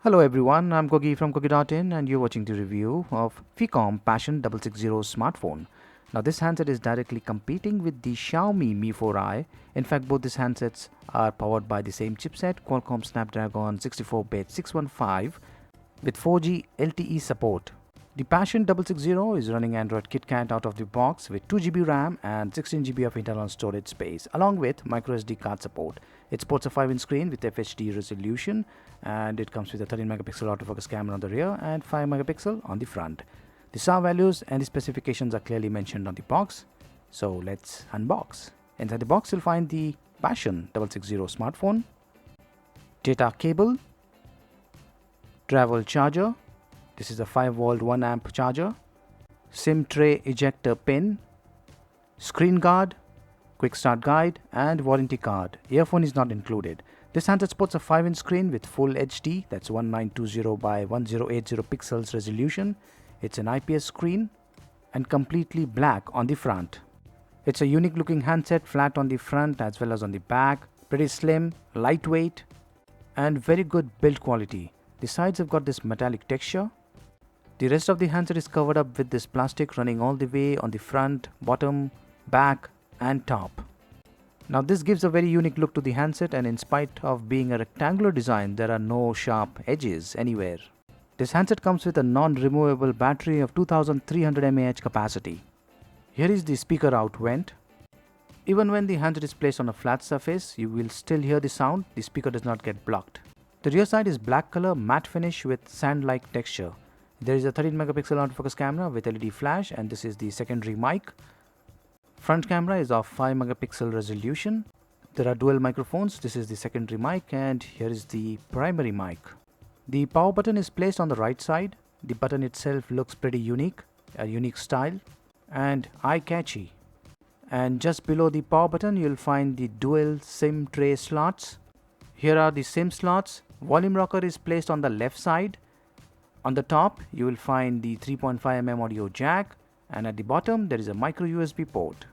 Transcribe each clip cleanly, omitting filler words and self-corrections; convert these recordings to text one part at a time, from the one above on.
Hello everyone, I'm Gogi from Gogi.in and you're watching the review of Phicomm Passion 660 smartphone. Now this handset is directly competing with the Xiaomi Mi 4i. In fact, both these handsets are powered by the same chipset, Qualcomm Snapdragon 64-bit 615 with 4G LTE support. The Passion 660 is running Android KitKat out of the box with 2GB RAM and 16GB of internal storage space along with microSD card support. It sports a 5-inch screen with FHD resolution and it comes with a 13-megapixel autofocus camera on the rear and 5-megapixel on the front. The SAR values and the specifications are clearly mentioned on the box. So let's unbox. Inside the box you'll find the Passion 660 smartphone, data cable, travel charger. This is a 5-volt 1-amp charger, SIM tray ejector pin, screen guard, quick start guide and warranty card. Earphone is not included. This handset sports a 5-inch screen with full HD, that's 1920 by 1080 pixels resolution. It's an IPS screen and completely black on the front. It's a unique looking handset, flat on the front as well as on the back, pretty slim, lightweight and very good build quality. The sides have got this metallic texture. The rest of the handset is covered up with this plastic running all the way on the front, bottom, back and top. Now this gives a very unique look to the handset, and in spite of being a rectangular design, there are no sharp edges anywhere. This handset comes with a non-removable battery of 2300 mAh capacity. Here is the speaker out vent. Even when the handset is placed on a flat surface, you will still hear the sound. The speaker does not get blocked. The rear side is black color matte finish with sand-like texture. There is a 13-megapixel autofocus camera with LED flash and this is the secondary mic. Front camera is of 5-megapixel resolution. There are dual microphones. This is the secondary mic and here is the primary mic. The power button is placed on the right side. The button itself looks pretty unique, a unique style and eye-catchy. And just below the power button you'll find the dual SIM tray slots. Here are the SIM slots. Volume rocker is placed on the left side. On the top you will find the 3.5mm audio jack and at the bottom there is a micro USB port.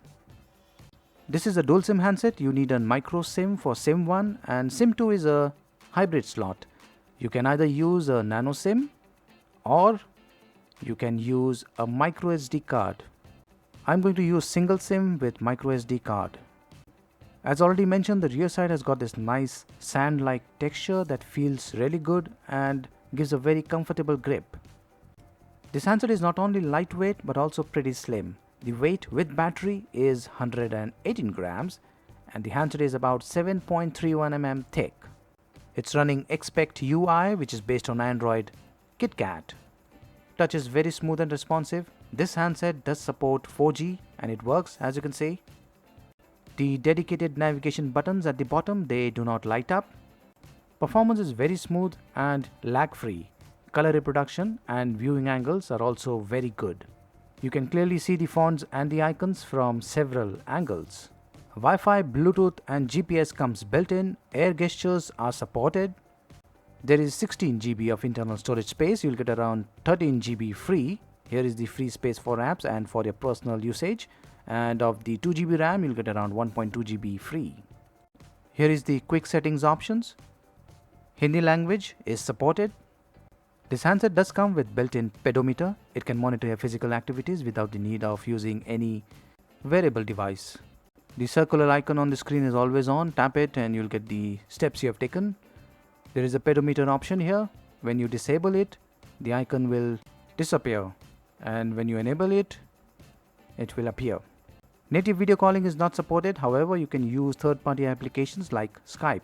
This is a dual SIM handset. You need a micro SIM for SIM 1 and SIM 2 is a hybrid slot. You can either use a nano SIM or you can use a micro SD card. I'm going to use single SIM with micro SD card. As already mentioned, the rear side has got this nice sand-like texture that feels really good and gives a very comfortable grip. This handset is not only lightweight but also pretty slim. The weight with battery is 118 grams and the handset is about 7.31 mm thick. It's running Expect UI, which is based on Android KitKat. Touch is very smooth and responsive. This handset does support 4G and it works, as you can see. The dedicated navigation buttons at the bottom, they do not light up. Performance is very smooth and lag-free. Color reproduction and viewing angles are also very good. You can clearly see the fonts and the icons from several angles. Wi-Fi, Bluetooth and GPS comes built in. Air gestures are supported. There is 16GB of internal storage space. You'll get around 13GB free. Here is the free space for apps and for your personal usage. And of the 2GB RAM, you'll get around 1.2GB free. Here is the quick settings options. Hindi language is supported. This handset does come with built-in pedometer. It can monitor your physical activities without the need of using any wearable device. The circular icon on the screen is always on. Tap it and you'll get the steps you have taken. There is a pedometer option here. When you disable it, the icon will disappear. And when you enable it, it will appear. Native video calling is not supported. However, you can use third-party applications like Skype.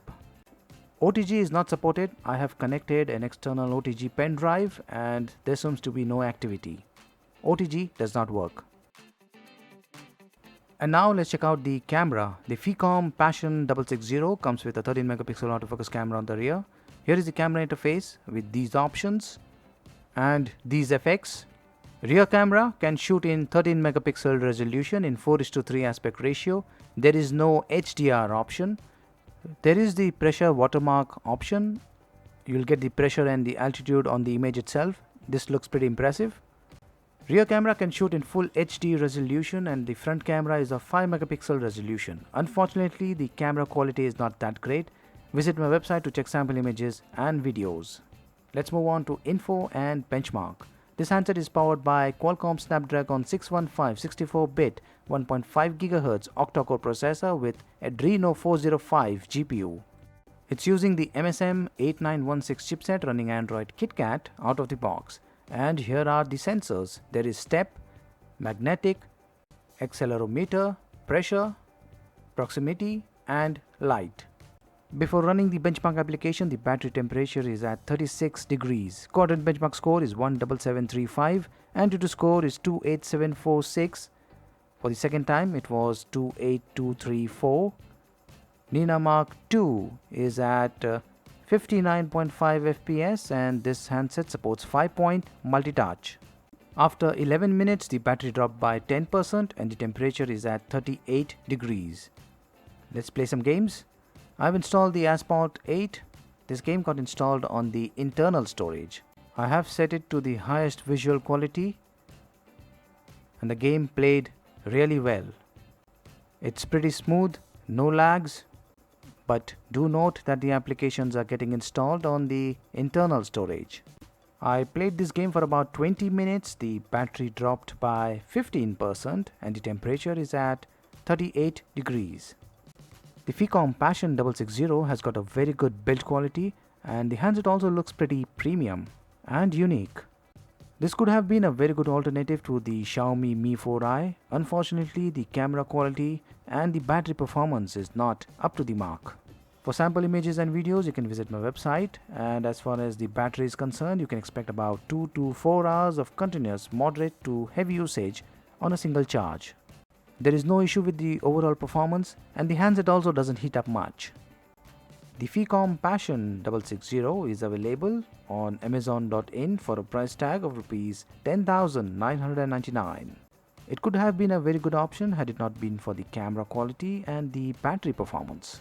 OTG is not supported. I have connected an external OTG pen drive and there seems to be no activity. OTG does not work. And now let's check out the camera. The Phicomm Passion 660 comes with a 13-megapixel autofocus camera on the rear. Here is the camera interface with these options and these effects. Rear camera can shoot in 13-megapixel resolution in 4:3 aspect ratio. There is no HDR option. There is the pressure watermark option. You'll get the pressure and the altitude on the image itself. This looks pretty impressive. Rear camera can shoot in full HD resolution and the front camera is of 5-megapixel resolution. Unfortunately, the camera quality is not that great. Visit my website to check sample images and videos. Let's move on to info and benchmark. This handset is powered by Qualcomm Snapdragon 615 64-bit 1.5 GHz octa-core processor with Adreno 405 GPU. It's using the MSM 8916 chipset running Android KitKat out of the box. And here are the sensors. There is step, magnetic, accelerometer, pressure, proximity and light. Before running the benchmark application, the battery temperature is at 36 degrees. Quadrant benchmark score is 17735 and AnTuTu score is 28746. For the second time, it was 28234. Nina Mark II is at 59.5 FPS and this handset supports 5-point multi-touch. After 11 minutes, the battery dropped by 10% and the temperature is at 38 degrees. Let's play some games. I've installed the Asphalt 8. This game got installed on the internal storage. I have set it to the highest visual quality and the game played really well. It's pretty smooth, no lags, but do note that the applications are getting installed on the internal storage. I played this game for about 20 minutes. The battery dropped by 15% and the temperature is at 38 degrees. The Phicomm Passion 660 has got a very good build quality and the handset also looks pretty premium and unique. This could have been a very good alternative to the Xiaomi Mi 4i. Unfortunately, the camera quality and the battery performance is not up to the mark. For sample images and videos, you can visit my website, and as far as the battery is concerned, you can expect about 2 to 4 hours of continuous moderate to heavy usage on a single charge. There is no issue with the overall performance and the handset also doesn't heat up much. The Phicomm Passion 660 is available on Amazon.in for a price tag of Rs 10,999. It could have been a very good option had it not been for the camera quality and the battery performance.